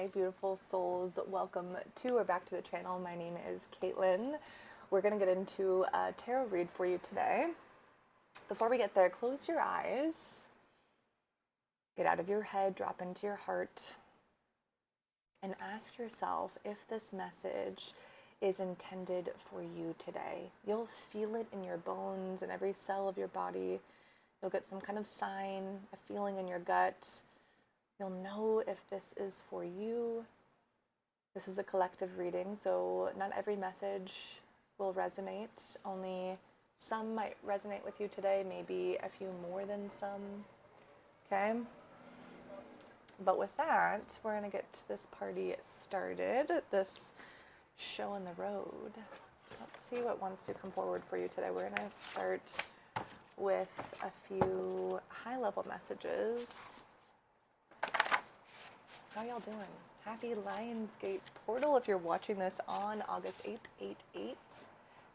Hi, beautiful souls. Welcome to or back to the channel. My name is Caitlin. We're going to get into a tarot read for you today. Before we get there, close your eyes. Get out of your head, drop into your heart, and ask yourself if this message is intended for you today. You'll feel it in your bones and every cell of your body. You'll get some kind of sign, a feeling in your gut. You'll know if this is for you. This is a collective reading, so not every message will resonate. Only some might resonate with you today, maybe a few more than some. Okay? But with that, we're going to get this party started, this show on the road. Let's see what wants to come forward for you today. We're going to start with a few high-level messages. How y'all doing? Happy Lionsgate portal if you're watching this on August 8th,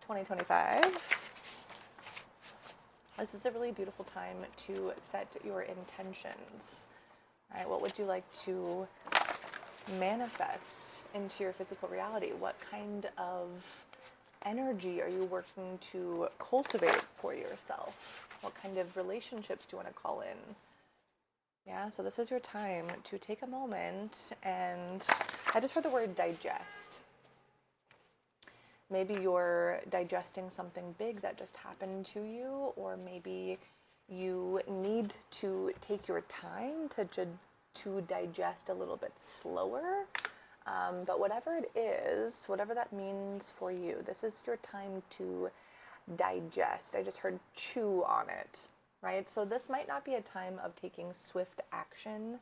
2025. This is a really beautiful time to set your intentions. All right, what would you like to manifest into your physical reality? What kind of energy are you working to cultivate for yourself? What kind of relationships do you want to call in? Yeah, so this is your time to take a moment, and I just heard the word digest. Maybe you're digesting something big that just happened to you, or maybe you need to take your time to digest a little bit slower. But whatever it is, whatever that means for you, this is your time to digest. I just heard chew on it. Right? So this might not be a time of taking swift action.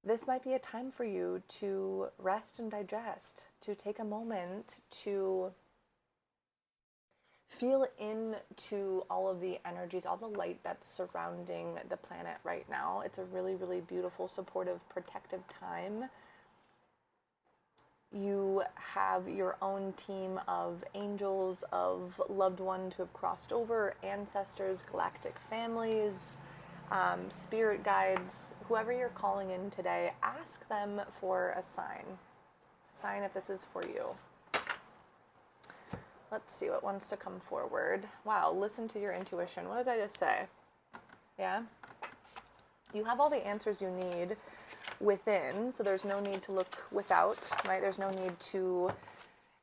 This might be a time for you to rest and digest, to take a moment to feel into all of the energies, all the light that's surrounding the planet right now. It's a really, really beautiful, supportive, protective time. You have your own team of angels, of loved ones who have crossed over, ancestors, galactic families, spirit guides, whoever you're calling in today, ask them for a sign. Sign if this is for you. Let's see what wants to come forward. Wow, listen to your intuition. What did I just say? Yeah? You have all the answers you need within, so there's no need to look without, right? There's no need to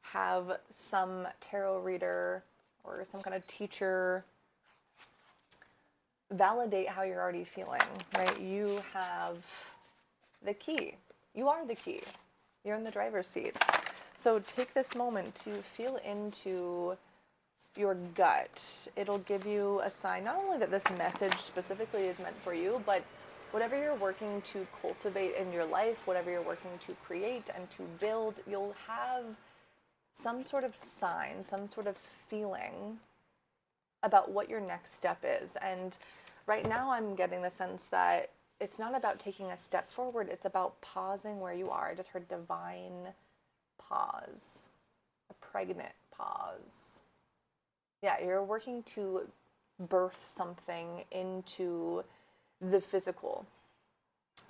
have some tarot reader or some kind of teacher validate how you're already feeling, right? You have the key. You are the key. You're in the driver's seat. So take this moment to feel into your gut. It'll give you a sign, not only that this message specifically is meant for you, but whatever you're working to cultivate in your life, whatever you're working to create and to build, you'll have some sort of sign, some sort of feeling about what your next step is. And right now I'm getting the sense that it's not about taking a step forward, it's about pausing where you are. I just heard divine pause, a pregnant pause. Yeah, you're working to birth something into the physical,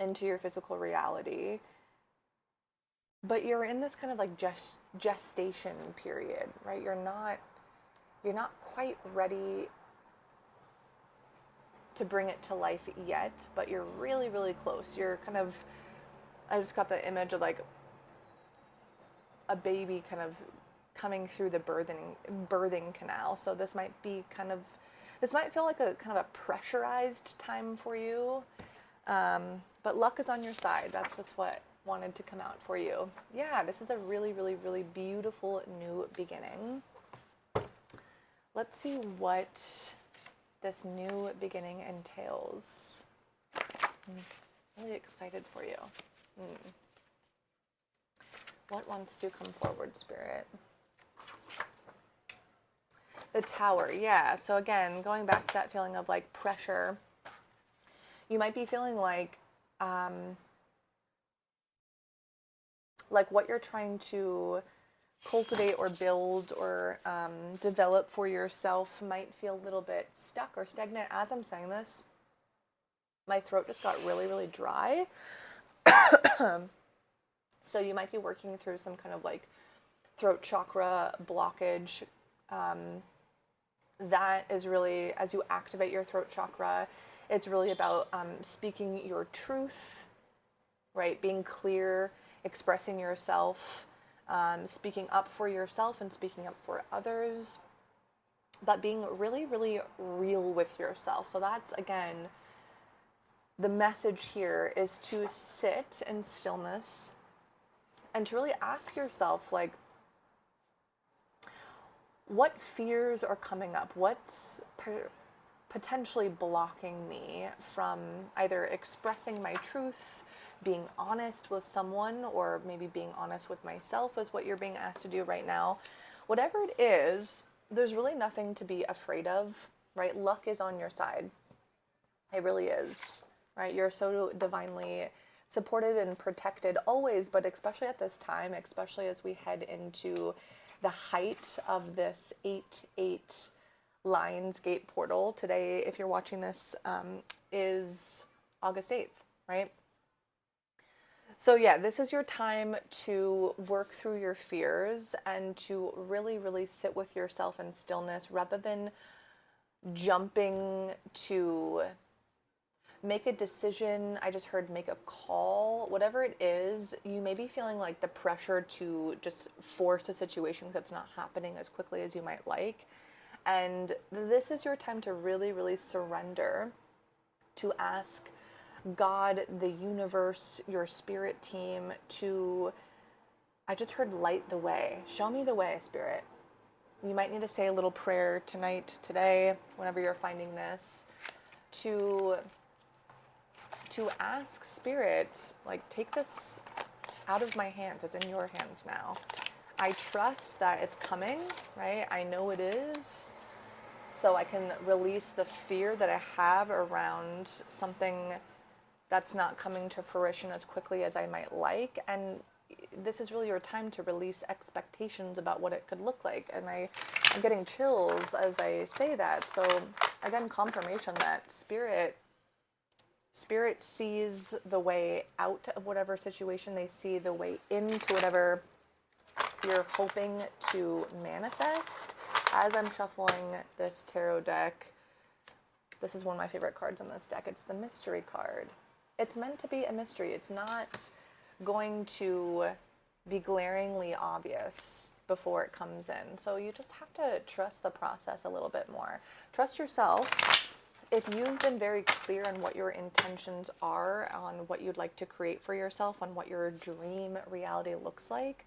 into your physical reality, but you're in this kind of like gestation period, right? You're not quite ready to bring it to life yet, but you're really, really close. You're kind of, I just got the image of like a baby kind of coming through the birthing canal. So this might feel like a kind of a pressurized time for you, but luck is on your side. That's just what wanted to come out for you. Yeah, this is a really, really, really beautiful new beginning. Let's see what this new beginning entails. I'm really excited for you. What wants to come forward, Spirit? The Tower, yeah. So again, going back to that feeling of like pressure, you might be feeling like what you're trying to cultivate or build or develop for yourself might feel a little bit stuck or stagnant. As I'm saying this, my throat just got really, really dry. So you might be working through some kind of like throat chakra blockage. That is really, as you activate your throat chakra, it's really about speaking your truth, right? Being clear, expressing yourself, speaking up for yourself and speaking up for others, but being really, really real with yourself. So that's, again, the message here is to sit in stillness and to really ask yourself, like, what fears are coming up? What's potentially blocking me from either expressing my truth, being honest with someone, or maybe being honest with myself is what you're being asked to do right now. Whatever it is, there's really nothing to be afraid of, right? Luck is on your side. It really is, right? You're so divinely supported and protected always, but especially at this time, especially as we head into the height of this 8/8 Lionsgate portal. Today, if you're watching this, is August 8th, right? So yeah, this is your time to work through your fears and to really, really sit with yourself in stillness rather than jumping to make a decision. I just heard make a call. Whatever it is, you may be feeling like the pressure to just force a situation because it's not happening as quickly as you might like. And this is your time to really, really surrender, to ask God, the universe, your spirit team to, I just heard light the way. Show me the way, spirit. You might need to say a little prayer tonight, today, whenever you're finding this, to ask spirit, like, take this out of my hands. It's in your hands now. I trust that it's coming, right? I know it is. So I can release the fear that I have around something that's not coming to fruition as quickly as I might like. And this is really your time to release expectations about what it could look like. And I'm getting chills as I say that. So again, confirmation that spirit sees the way out of whatever situation. They see the way into whatever you're hoping to manifest. As I'm shuffling this tarot deck, this is one of my favorite cards on this deck. It's the mystery card. It's meant to be a mystery. It's not going to be glaringly obvious before it comes in. So you just have to trust the process a little bit more. Trust yourself. If you've been very clear on what your intentions are, on what you'd like to create for yourself, on what your dream reality looks like,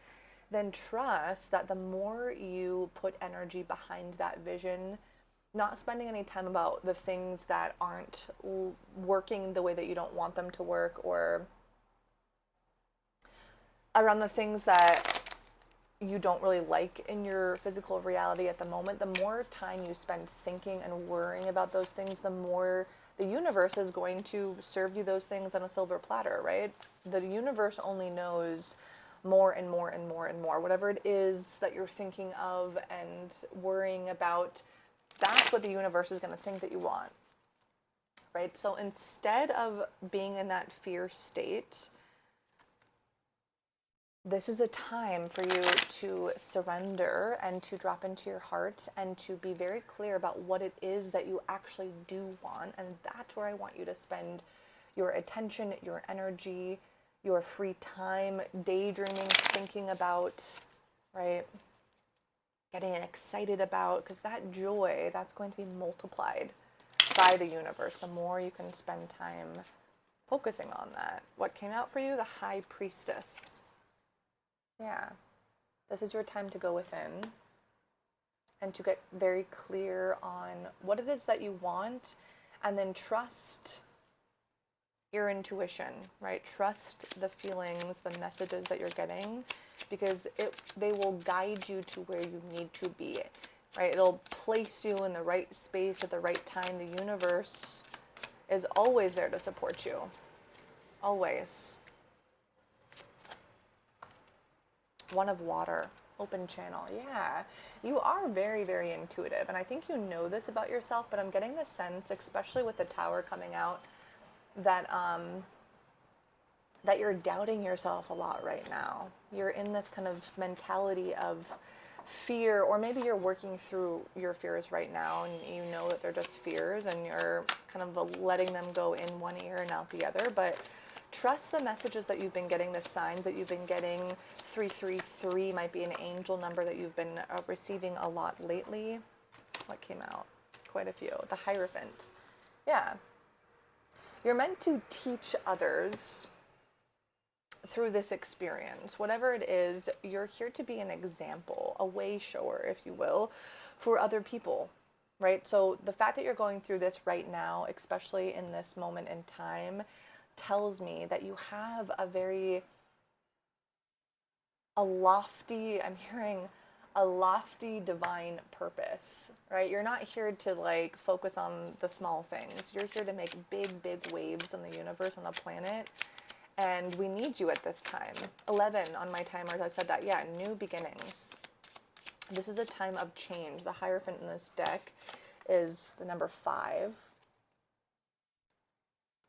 then trust that the more you put energy behind that vision, not spending any time about the things that aren't working the way that you don't want them to work, or around the things that you don't really like in your physical reality at the moment, the more time you spend thinking and worrying about those things, the more the universe is going to serve you those things on a silver platter, right? The universe only knows more and more and more and more. Whatever it is that you're thinking of and worrying about, that's what the universe is going to think that you want, right? So instead of being in that fear state, this is a time for you to surrender and to drop into your heart and to be very clear about what it is that you actually do want. And that's where I want you to spend your attention, your energy, your free time, daydreaming, thinking about, right? Getting excited about, because that joy, that's going to be multiplied by the universe. The more you can spend time focusing on that. What came out for you? The High Priestess. Yeah, this is your time to go within and to get very clear on what it is that you want, and then trust your intuition, right? Trust the feelings, the messages that you're getting, because they will guide you to where you need to be, right? It'll place you in the right space at the right time. The universe is always there to support you, always. One of water, open channel. Yeah, you are very, very intuitive. And I think you know this about yourself, but I'm getting the sense, especially with the Tower coming out, that that you're doubting yourself a lot right now. You're in this kind of mentality of fear, or maybe you're working through your fears right now and you know that they're just fears and you're kind of letting them go in one ear and out the other. But trust the messages that you've been getting, the signs that you've been getting. 333 might be an angel number that you've been receiving a lot lately. What came out? Quite a few. The Hierophant. Yeah. You're meant to teach others through this experience. Whatever it is, you're here to be an example, a way shower, if you will, for other people, right? So the fact that you're going through this right now, especially in this moment in time, tells me that you have I'm hearing a lofty divine purpose, right? You're not here to like focus on the small things. You're here to make big, big waves in the universe, on the planet. And we need you at this time. 11 on my timers, I said that. Yeah, new beginnings. This is a time of change. The Hierophant in this deck is the number 5,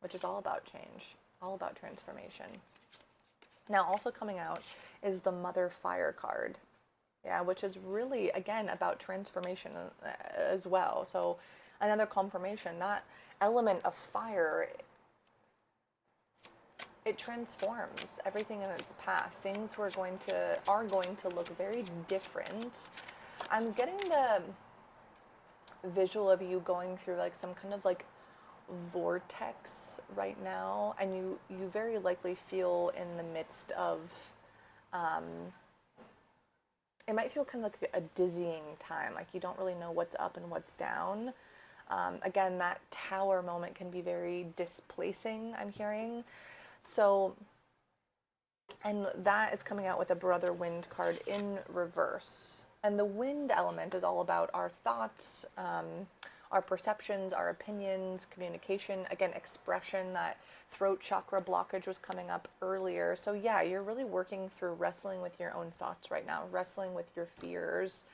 which is all about change, all about transformation. Now, also coming out is the Mother Fire card. Yeah, which is really, again, about transformation as well. So another confirmation, that element of fire, it transforms everything in its path. Things are going to look very different. I'm getting the visual of you going through like some kind of like vortex right now, and you very likely feel in the midst of it might feel kind of like a dizzying time, like you don't really know what's up and what's down. Again, that tower moment can be very displacing, I'm hearing. So, and that is coming out with a Brother Wind card in reverse. And the wind element is all about our thoughts, our perceptions, our opinions, communication, again, expression. That throat chakra blockage was coming up earlier. So yeah, you're really working through wrestling with your own thoughts right now, wrestling with your fears,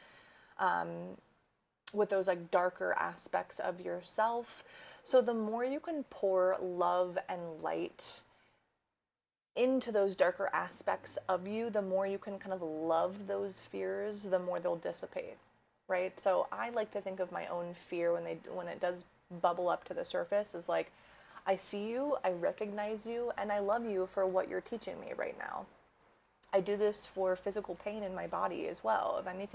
with those like darker aspects of yourself. So the more you can pour love and light into those darker aspects of you, the more you can kind of love those fears, the more they'll dissipate. Right? So I like to think of my own fear when it does bubble up to the surface is like, I see you, I recognize you, and I love you for what you're teaching me right now. I do this for physical pain in my body as well. If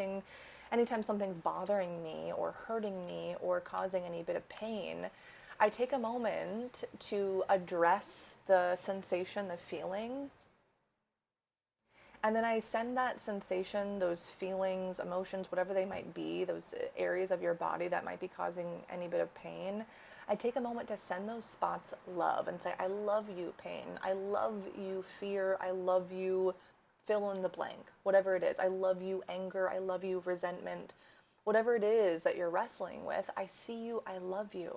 anytime something's bothering me or hurting me or causing any bit of pain, I take a moment to address the sensation, the feeling, and then I send that sensation, those feelings, emotions, whatever they might be, those areas of your body that might be causing any bit of pain, I take a moment to send those spots love and say, I love you, pain. I love you, fear. I love you, fill in the blank, whatever it is. I love you, anger. I love you, resentment. Whatever it is that you're wrestling with, I see you. I love you.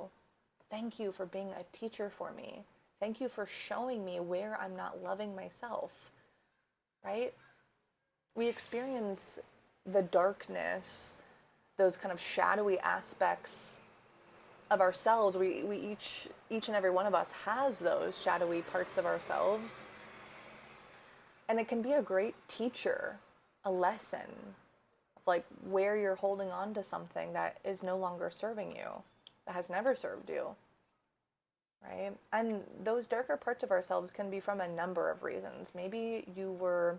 Thank you for being a teacher for me. Thank you for showing me where I'm not loving myself. Right? We experience the darkness, those kind of shadowy aspects of ourselves. We each and every one of us has those shadowy parts of ourselves. And it can be a great teacher, a lesson, like where you're holding on to something that is no longer serving you, that has never served you. Right? And those darker parts of ourselves can be from a number of reasons. Maybe you were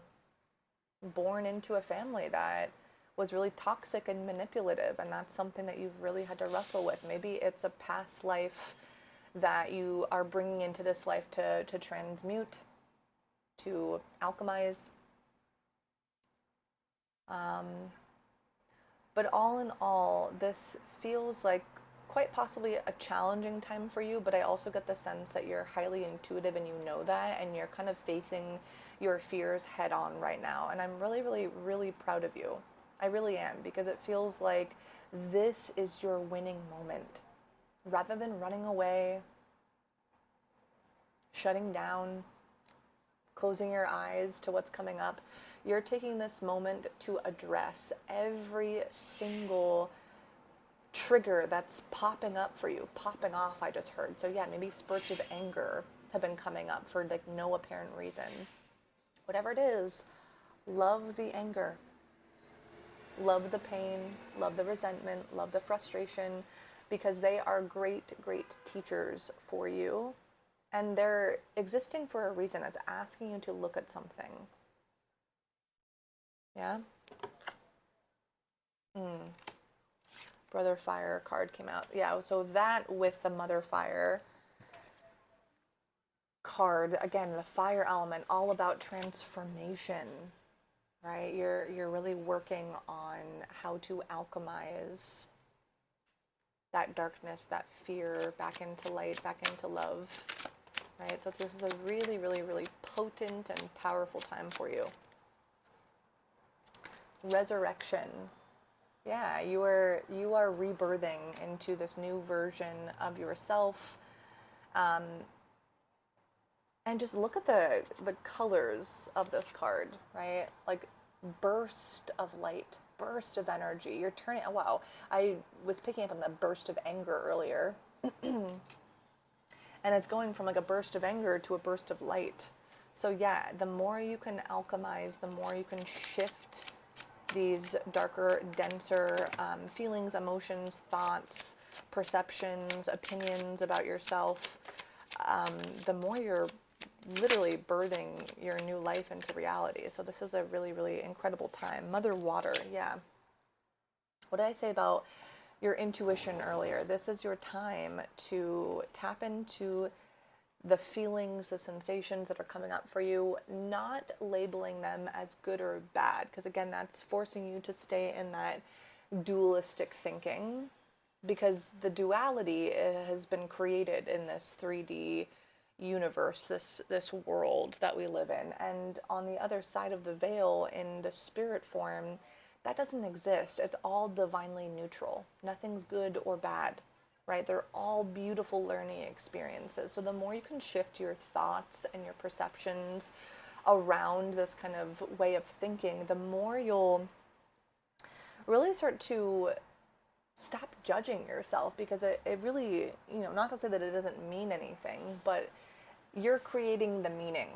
born into a family that was really toxic and manipulative, and that's something that you've really had to wrestle with. Maybe it's a past life that you are bringing into this life to transmute, to alchemize. But all in all, this feels like quite possibly a challenging time for you, but I also get the sense that you're highly intuitive and you know that, and you're kind of facing your fears head on right now. And I'm really, really, really proud of you. I really am, because it feels like this is your winning moment. Rather than running away, shutting down, closing your eyes to what's coming up, you're taking this moment to address every single trigger that's popping up for you, popping off, I just heard. So yeah, maybe spurts of anger, have been coming up for like no apparent reason. Whatever it is, love the anger, love the pain, love the resentment, love the frustration, because they are great, great teachers for you. And they're existing for a reason. It's asking you to look at something. Yeah? Brother Fire card came out. Yeah, so that with the Mother Fire card, again, the fire element, all about transformation, right? You're really working on how to alchemize that darkness, that fear, back into light, back into love, right? So this is a really, really, really potent and powerful time for you. Resurrection. Yeah, you are rebirthing into this new version of yourself. And just look at the colors of this card, right? Like burst of light, burst of energy. You're turning, oh, wow, I was picking up on the burst of anger earlier. And it's going from like a burst of anger to a burst of light. So yeah, the more you can alchemize, the more you can shift these darker, denser feelings, emotions, thoughts, perceptions, opinions about yourself, the more you're literally birthing your new life into reality. So this is a really, really incredible time. Mother Water, yeah. What did I say about your intuition earlier? This is your time to tap into the feelings, the sensations that are coming up for you, not labeling them as good or bad, because again, that's forcing you to stay in that dualistic thinking, because the duality has been created in this 3D universe, this world that we live in. And on the other side of the veil, in the spirit form, that doesn't exist. It's all divinely neutral. Nothing's good or bad, right? They're all beautiful learning experiences. So the more you can shift your thoughts and your perceptions around this kind of way of thinking, the more you'll really start to stop judging yourself, because it really, not to say that it doesn't mean anything, but you're creating the meaning,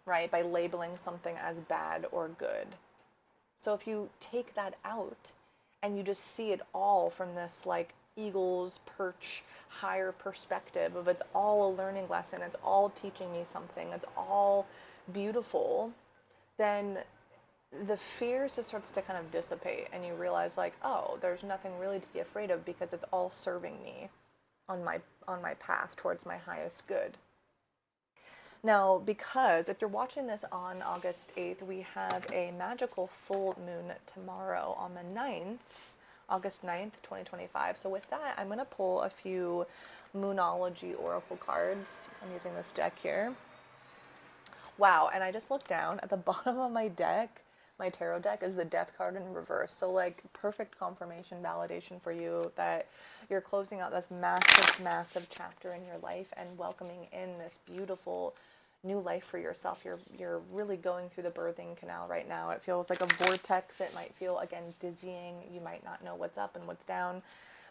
right, by labeling something as bad or good. So if you take that out and you just see it all from this like eagle's perch, higher perspective of it's all a learning lesson, it's all teaching me something, it's all beautiful, then the fear just starts to kind of dissipate, and you realize like, oh, there's nothing really to be afraid of, because it's all serving me on my path towards my highest good. Now, because if you're watching this on August 8th, we have a magical full moon tomorrow on the 9th, August 9th, 2025. So with that, I'm going to pull a few Moonology Oracle cards. I'm using this deck here. Wow, and I just looked down at the bottom of my deck. My tarot deck is the Death card in reverse. So like perfect confirmation, validation for you that you're closing out this massive, massive chapter in your life and welcoming in this beautiful new life for yourself. You're really going through the birthing canal right now. It feels like a vortex. It might feel, again, dizzying. You might not know what's up and what's down,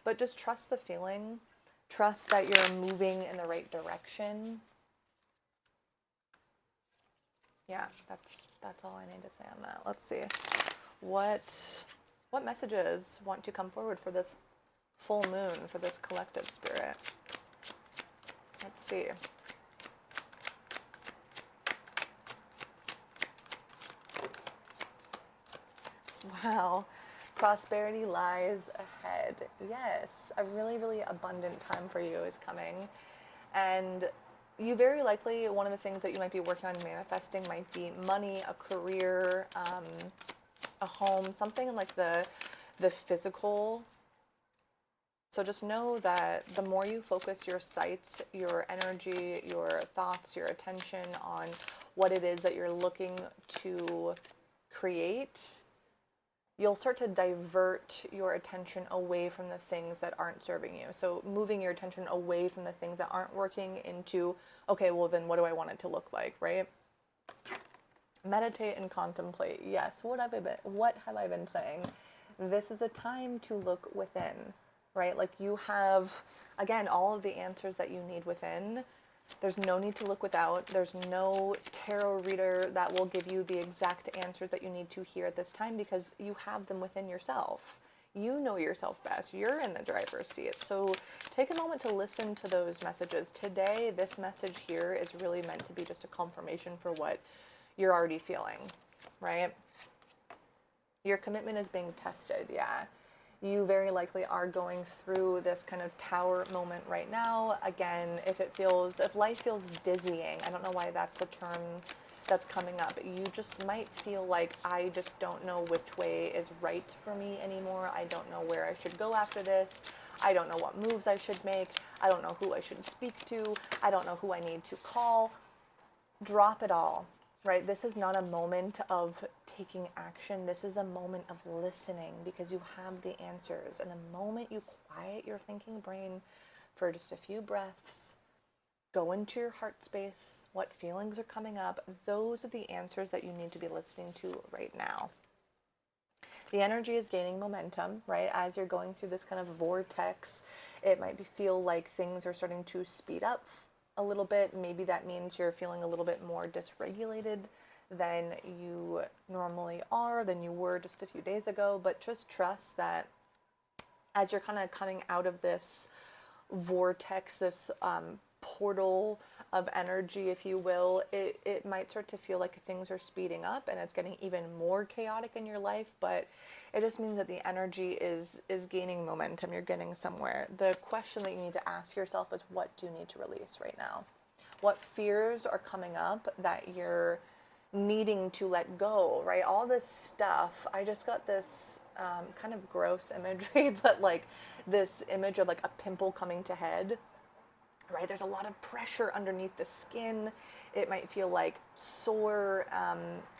but just trust the feeling. Trust that you're moving in the right direction. Yeah, that's all I need to say on that. Let's see. What messages want to come forward for this full moon, for this collective spirit? Let's see. Wow. Prosperity lies ahead. Yes, a really, really abundant time for you is coming. And you very likely, one of the things that you might be working on manifesting might be money, a career, a home, something like the physical. So just know that the more you focus your sights, your energy, your thoughts, your attention on what it is that you're looking to create, you'll start to divert your attention away from the things that aren't serving you. So moving your attention away from the things that aren't working into, okay, well then what do I want it to look like, right? Meditate and contemplate. Yes, what have I been saying? This is a time to look within, right? Like you have, again, all of the answers that you need within. There's no need to look without. There's no tarot reader that will give you the exact answers that you need to hear at this time, because you have them within yourself. You know yourself best. You're in the driver's seat. So take a moment to listen to those messages. Today, this message here is really meant to be just a confirmation for what you're already feeling, right? Your commitment is being tested, yeah. You very likely are going through this kind of tower moment right now. Again, if life feels dizzying, I don't know why that's a term that's coming up. You just might feel like, I just don't know which way is right for me anymore. I don't know where I should go after this. I don't know what moves I should make. I don't know who I should speak to. I don't know who I need to call. Drop it all. Right? This is not a moment of taking action. This is a moment of listening, because you have the answers. And the moment you quiet your thinking brain for just a few breaths, go into your heart space, what feelings are coming up, those are the answers that you need to be listening to right now. The energy is gaining momentum, right? As you're going through this kind of vortex, it might feel like things are starting to speed up a little bit. Maybe that means you're feeling a little bit more dysregulated than you normally are, than you were just a few days ago. But just trust that as you're kind of coming out of this vortex, this portal of energy, if you will, it might start to feel like things are speeding up and it's getting even more chaotic in your life, but it just means that the energy is gaining momentum. You're getting somewhere. The question that you need to ask yourself is, what do you need to release right now? What fears are coming up that you're needing to let go, right? All this stuff. I just got this kind of gross imagery, but like this image of like a pimple coming to head. Right, there's a lot of pressure underneath the skin. It might feel like sore,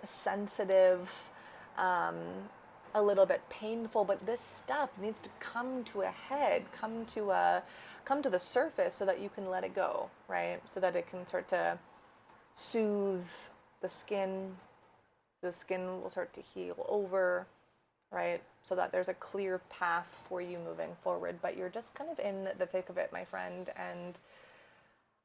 sensitive, a little bit painful, but this stuff needs to come to a head, come to the surface, so that you can let it go, right? So that it can start to soothe the skin. The skin will start to heal over, right? So that there's a clear path for you moving forward, but you're just kind of in the thick of it, my friend. And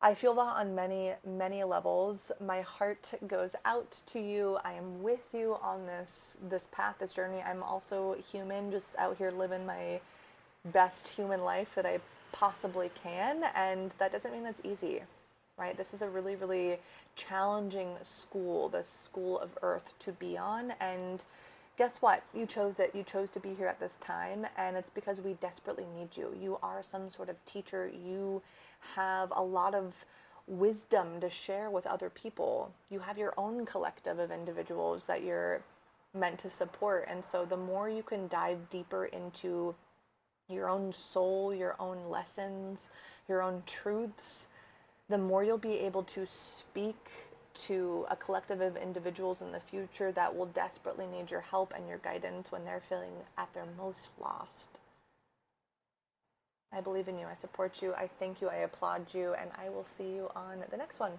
I feel that on many, many levels. My heart goes out to you. I am with you on this path, this journey. I'm also human, just out here living my best human life that I possibly can. And that doesn't mean it's easy, right? This is a really, really challenging school, this school of Earth to be on. And guess what? You chose it. You chose to be here at this time, and it's because we desperately need you. You are some sort of teacher. You have a lot of wisdom to share with other people. You have your own collective of individuals that you're meant to support. And so the more you can dive deeper into your own soul, your own lessons, your own truths, the more you'll be able to speak to a collective of individuals in the future that will desperately need your help and your guidance when they're feeling at their most lost. I believe in you. I support you. I thank you. I applaud you. And I will see you on the next one.